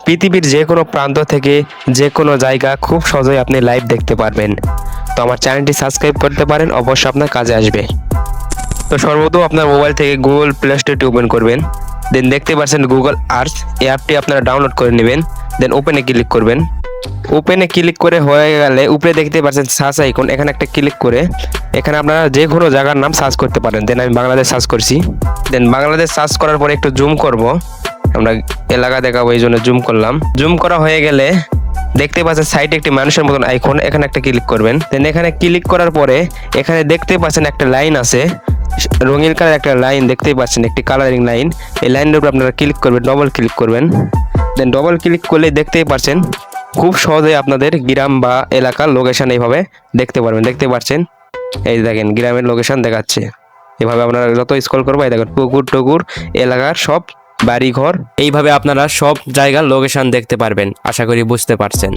পৃথিবীর যে কোনো প্রান্ত থেকে যে কোনো জায়গা খুব সহজেই আপনি লাইভ দেখতে পারবেন। তো আমার চ্যানেলটি সাবস্ক্রাইব করতে পারেন, অবশ্যই আপনার কাজে আসবে। তো সর্বপ্রথম আপনার মোবাইল থেকে গুগল প্লে স্টোরটি ওপেন করবেন। দেন দেখতে পাচ্ছেন গুগল আর্থ, এই অ্যাপটি আপনারা ডাউনলোড করে নেবেন। দেন ওপেনে ক্লিক করবেন। ওপেনে ক্লিক করে হয়ে গেলে উপরে দেখতে পাচ্ছেন সার্চ আইকন, এখানে একটা ক্লিক করে এখানে আপনারা যে কোনো জায়গার নাম সার্চ করতে পারেন। দেন আমি বাংলাদেশ সার্চ করছি। দেন বাংলাদেশ সার্চ করার পরে একটু জুম করব, আমরা এলাকা দেখাবো এই জন্য জুম করলাম। জুম করা হয়ে গেলে দেখতে পাচ্ছেন সাইডে একটি মানুষের মতন আইকন, এখানে একটা ক্লিক করবেন। দেন এখানে ক্লিক করার পরে এখানে দেখতে পাচ্ছেন একটা লাইন আছে, রঙিন কালার একটা লাইন দেখতেই পাচ্ছেন, একটি কালারিং লাইন। এই লাইনের উপর আপনারা ক্লিক করবেন, ডবল ক্লিক করবেন। দেন ডবল ক্লিক করলে দেখতেই পাচ্ছেন খুব সহজে আপনাদের গ্রাম বা এলাকার লোকেশন এইভাবে দেখতে পারবেন। দেখতে পাচ্ছেন এই দেখেন গ্রামের লোকেশন দেখাচ্ছে। এভাবে আপনারা যত স্ক্রল করবো এই দেখেন পুকুর টুকুর এলাকার সব বাড়ি ঘর, এইভাবে আপনারা সব জায়গার লোকেশন দেখতে পারবেন। আশা করি বুঝতে পারছেন।